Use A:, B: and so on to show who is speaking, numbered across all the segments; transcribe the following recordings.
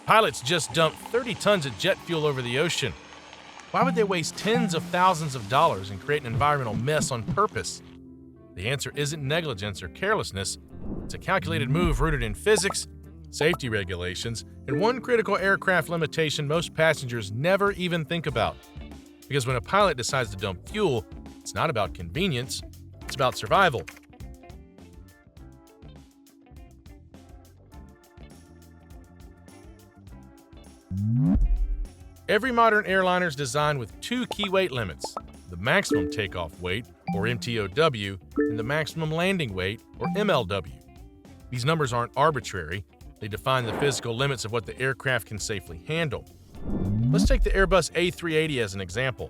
A: Pilots just dumped 30 tons of jet fuel over the ocean. Why would they waste tens of thousands of dollars and create an environmental mess on purpose? The answer isn't negligence or carelessness. It's a calculated move rooted in physics, safety regulations, and one critical aircraft limitation most passengers never even think about. Because when a pilot decides to dump fuel, it's not about convenience, it's about survival. Every modern airliner is designed with two key weight limits: the maximum takeoff weight, or MTOW, and the maximum landing weight, or MLW. These numbers aren't arbitrary. They define the physical limits of what the aircraft can safely handle. Let's take the Airbus A380 as an example.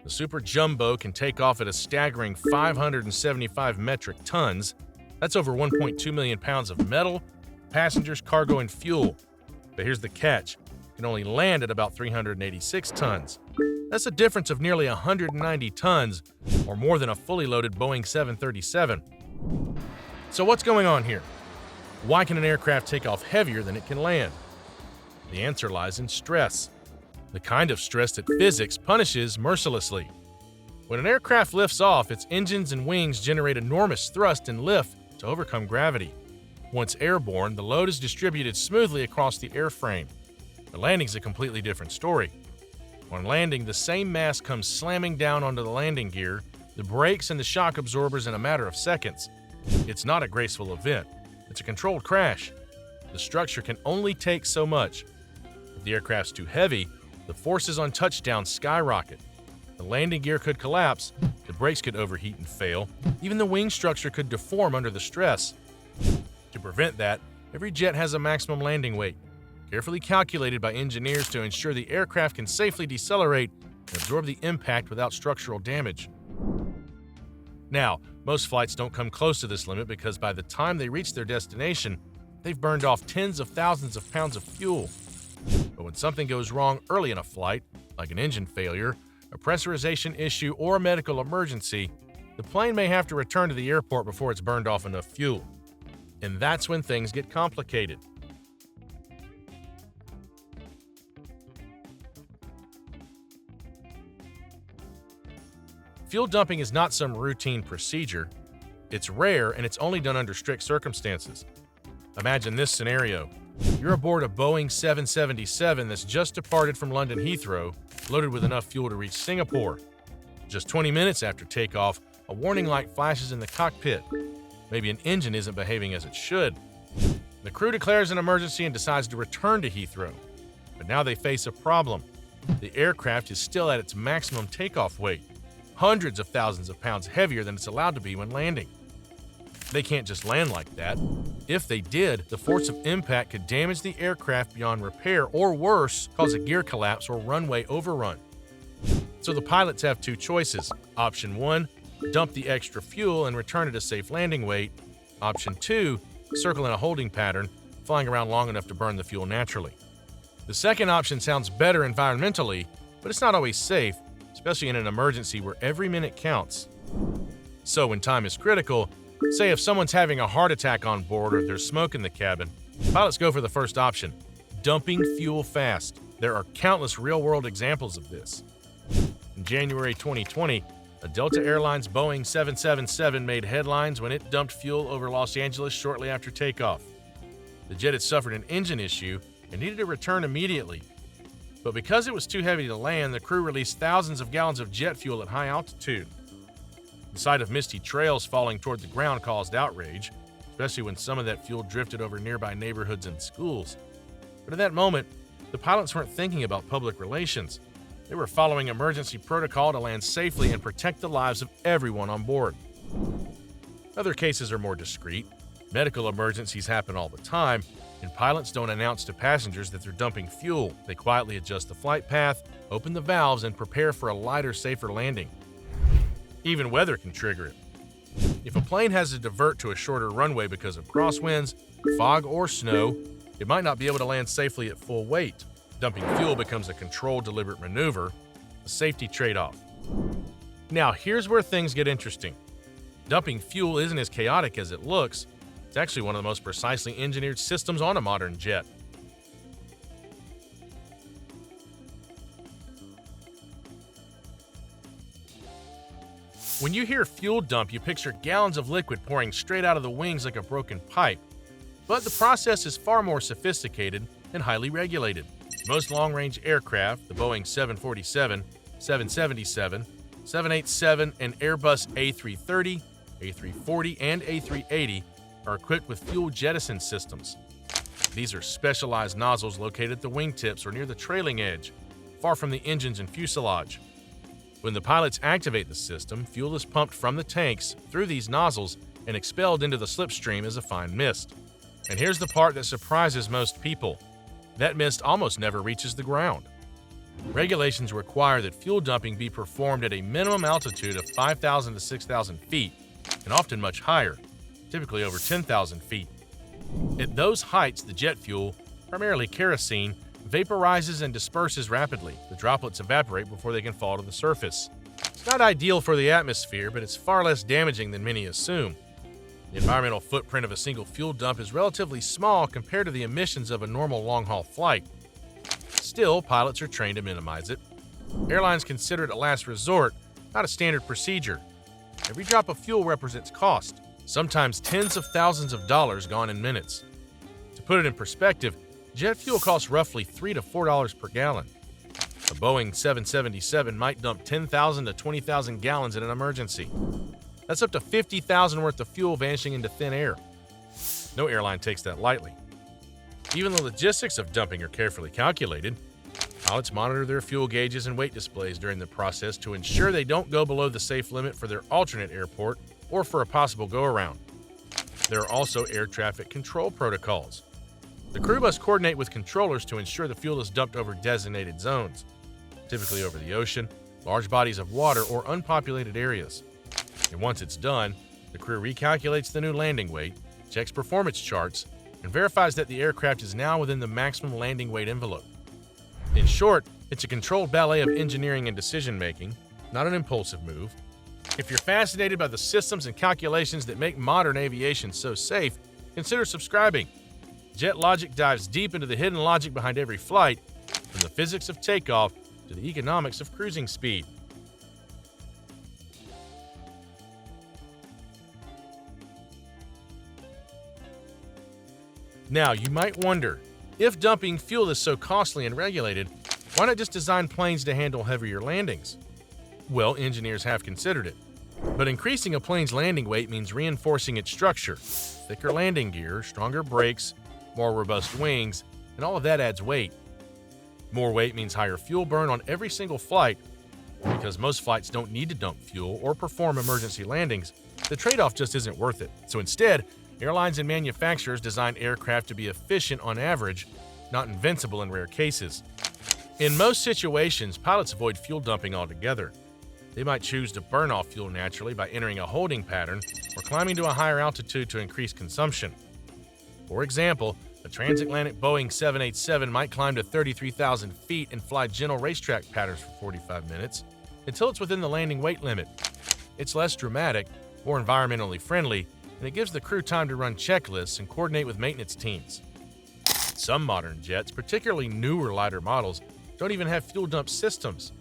A: The Super Jumbo can take off at a staggering 575 metric tons. That's over 1.2 million pounds of metal, passengers, cargo, and fuel. But here's the catch. It can only land at about 386 tons. That's a difference of nearly 190 tons, or more than a fully loaded Boeing 737. So what's going on here? Why can an aircraft take off heavier than it can land? The answer lies in stress. The kind of stress that physics punishes mercilessly. When an aircraft lifts off, its engines and wings generate enormous thrust and lift to overcome gravity. Once airborne, the load is distributed smoothly across the airframe. The landing's a completely different story. On landing, the same mass comes slamming down onto the landing gear, the brakes, and the shock absorbers in a matter of seconds. It's not a graceful event. It's a controlled crash. The structure can only take so much. If the aircraft's too heavy, the forces on touchdown skyrocket. The landing gear could collapse, the brakes could overheat and fail, even the wing structure could deform under the stress. To prevent that, every jet has a maximum landing weight, carefully calculated by engineers to ensure the aircraft can safely decelerate and absorb the impact without structural damage. Now, most flights don't come close to this limit because by the time they reach their destination, they've burned off tens of thousands of pounds of fuel. But when something goes wrong early in a flight, like an engine failure, a pressurization issue, or a medical emergency, the plane may have to return to the airport before it's burned off enough fuel. And that's when things get complicated. Fuel dumping is not some routine procedure. It's rare and it's only done under strict circumstances. Imagine this scenario. You're aboard a Boeing 777 that's just departed from London Heathrow, loaded with enough fuel to reach Singapore. Just 20 minutes after takeoff, a warning light flashes in the cockpit. Maybe an engine isn't behaving as it should. The crew declares an emergency and decides to return to Heathrow. But now they face a problem. The aircraft is still at its maximum takeoff weight, hundreds of thousands of pounds heavier than it's allowed to be when landing. They can't just land like that. If they did, the force of impact could damage the aircraft beyond repair, or worse, cause a gear collapse or runway overrun. So the pilots have two choices. Option 1, dump the extra fuel and return at a safe landing weight. Option 2, circle in a holding pattern, flying around long enough to burn the fuel naturally. The second option sounds better environmentally, but it's not always safe, especially in an emergency where every minute counts. So when time is critical, say if someone's having a heart attack on board or there's smoke in the cabin, pilots go for the first option, dumping fuel fast. There are countless real-world examples of this. In January 2020, a Delta Airlines Boeing 777 made headlines when it dumped fuel over Los Angeles shortly after takeoff. The jet had suffered an engine issue and needed to return immediately. But because it was too heavy to land, the crew released thousands of gallons of jet fuel at high altitude. The sight of misty trails falling toward the ground caused outrage, especially when some of that fuel drifted over nearby neighborhoods and schools. But at that moment, the pilots weren't thinking about public relations. They were following emergency protocol to land safely and protect the lives of everyone on board. Other cases are more discreet. Medical emergencies happen all the time, and pilots don't announce to passengers that they're dumping fuel. They quietly adjust the flight path, open the valves, and prepare for a lighter, safer landing. Even weather can trigger it. If a plane has to divert to a shorter runway because of crosswinds, fog, or snow, it might not be able to land safely at full weight. Dumping fuel becomes a controlled, deliberate maneuver, a safety trade-off. Now, here's where things get interesting. Dumping fuel isn't as chaotic as it looks. It's actually one of the most precisely engineered systems on a modern jet. When you hear fuel dump, you picture gallons of liquid pouring straight out of the wings like a broken pipe. But the process is far more sophisticated and highly regulated. Most long-range aircraft, the Boeing 747, 777, 787, and Airbus A330, A340, and A380, are equipped with fuel jettison systems. These are specialized nozzles located at the wingtips or near the trailing edge, far from the engines and fuselage. When the pilots activate the system, fuel is pumped from the tanks through these nozzles and expelled into the slipstream as a fine mist. And here's the part that surprises most people. That mist almost never reaches the ground. Regulations require that fuel dumping be performed at a minimum altitude of 5,000 to 6,000 feet, and often much higher, typically over 10,000 feet. At those heights, the jet fuel, primarily kerosene, vaporizes and disperses rapidly. The droplets evaporate before they can fall to the surface. It's not ideal for the atmosphere, but it's far less damaging than many assume. The environmental footprint of a single fuel dump is relatively small compared to the emissions of a normal long-haul flight. Still, pilots are trained to minimize it. Airlines consider it a last resort, not a standard procedure. Every drop of fuel represents cost, sometimes tens of thousands of dollars gone in minutes. To put it in perspective, jet fuel costs roughly $3 to $4 per gallon. A Boeing 777 might dump 10,000 to 20,000 gallons in an emergency. That's up to 50,000 worth of fuel vanishing into thin air. No airline takes that lightly. Even the logistics of dumping are carefully calculated. Pilots monitor their fuel gauges and weight displays during the process to ensure they don't go below the safe limit for their alternate airport or for a possible go-around. There are also air traffic control protocols. The crew must coordinate with controllers to ensure the fuel is dumped over designated zones, typically over the ocean, large bodies of water, or unpopulated areas. And once it's done, the crew recalculates the new landing weight, checks performance charts, and verifies that the aircraft is now within the maximum landing weight envelope. In short, it's a controlled ballet of engineering and decision-making, not an impulsive move. If you're fascinated by the systems and calculations that make modern aviation so safe, consider subscribing. Jet Logic dives deep into the hidden logic behind every flight, from the physics of takeoff to the economics of cruising speed. Now, you might wonder, if dumping fuel is so costly and regulated, why not just design planes to handle heavier landings? Well, engineers have considered it. But increasing a plane's landing weight means reinforcing its structure. Thicker landing gear, stronger brakes, more robust wings, and all of that adds weight. More weight means higher fuel burn on every single flight. Because most flights don't need to dump fuel or perform emergency landings, the trade-off just isn't worth it. So instead, airlines and manufacturers design aircraft to be efficient on average, not invincible in rare cases. In most situations, pilots avoid fuel dumping altogether. They might choose to burn off fuel naturally by entering a holding pattern or climbing to a higher altitude to increase consumption. For example, a transatlantic Boeing 787 might climb to 33,000 feet and fly gentle racetrack patterns for 45 minutes until it's within the landing weight limit. It's less dramatic, more environmentally friendly, and it gives the crew time to run checklists and coordinate with maintenance teams. Some modern jets, particularly newer lighter models, don't even have fuel dump systems.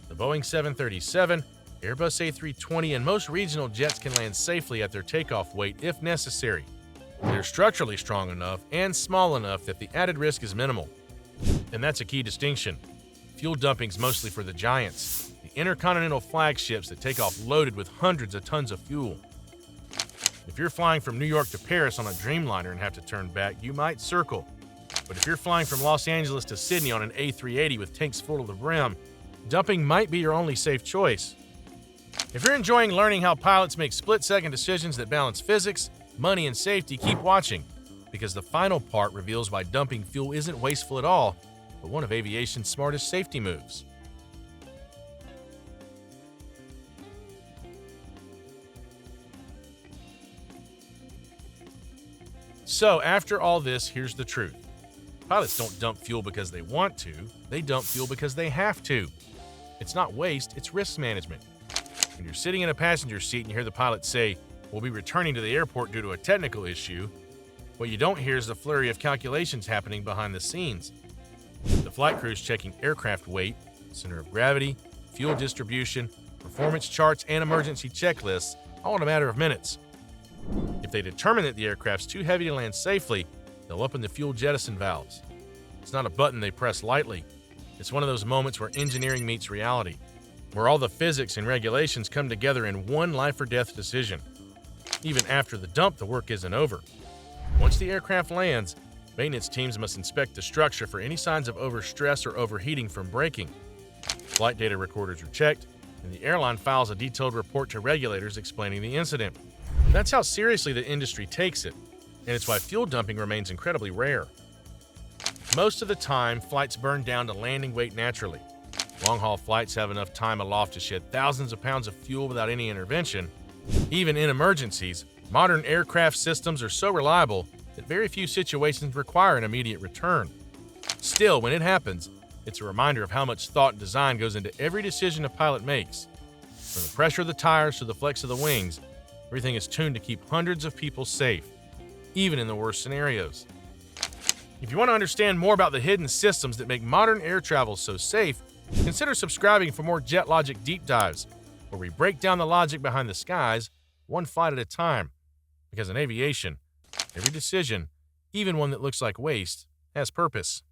A: The Boeing 737, Airbus A320, and most regional jets can land safely at their takeoff weight if necessary. They're structurally strong enough and small enough that the added risk is minimal. And that's a key distinction. Fuel dumping's mostly for the giants, the intercontinental flagships that take off loaded with hundreds of tons of fuel. If you're flying from New York to Paris on a Dreamliner and have to turn back, you might circle. But if you're flying from Los Angeles to Sydney on an A380 with tanks full to the brim, dumping might be your only safe choice. If you're enjoying learning how pilots make split-second decisions that balance physics, money, and safety, keep watching, because the final part reveals why dumping fuel isn't wasteful at all, but one of aviation's smartest safety moves. So, after all this, here's the truth. Pilots don't dump fuel because they want to, they dump fuel because they have to. It's not waste, it's risk management. When you're sitting in a passenger seat and you hear the pilot say, "We'll be returning to the airport due to a technical issue," what you don't hear is the flurry of calculations happening behind the scenes. The flight crew's checking aircraft weight, center of gravity, fuel distribution, performance charts, and emergency checklists, all in a matter of minutes. If they determine that the aircraft's too heavy to land safely, they'll open the fuel jettison valves. It's not a button they press lightly. It's one of those moments where engineering meets reality, where all the physics and regulations come together in one life-or-death decision. Even after the dump, the work isn't over. Once the aircraft lands, maintenance teams must inspect the structure for any signs of overstress or overheating from braking. Flight data recorders are checked, and the airline files a detailed report to regulators explaining the incident. That's how seriously the industry takes it, and it's why fuel dumping remains incredibly rare. Most of the time, flights burn down to landing weight naturally. Long-haul flights have enough time aloft to shed thousands of pounds of fuel without any intervention. Even in emergencies, modern aircraft systems are so reliable that very few situations require an immediate return. Still, when it happens, it's a reminder of how much thought and design goes into every decision a pilot makes. From the pressure of the tires to the flex of the wings, everything is tuned to keep hundreds of people safe, even in the worst scenarios. If you want to understand more about the hidden systems that make modern air travel so safe, consider subscribing for more Jet Logic deep dives, where we break down the logic behind the skies, one flight at a time. Because in aviation, every decision, even one that looks like waste, has purpose.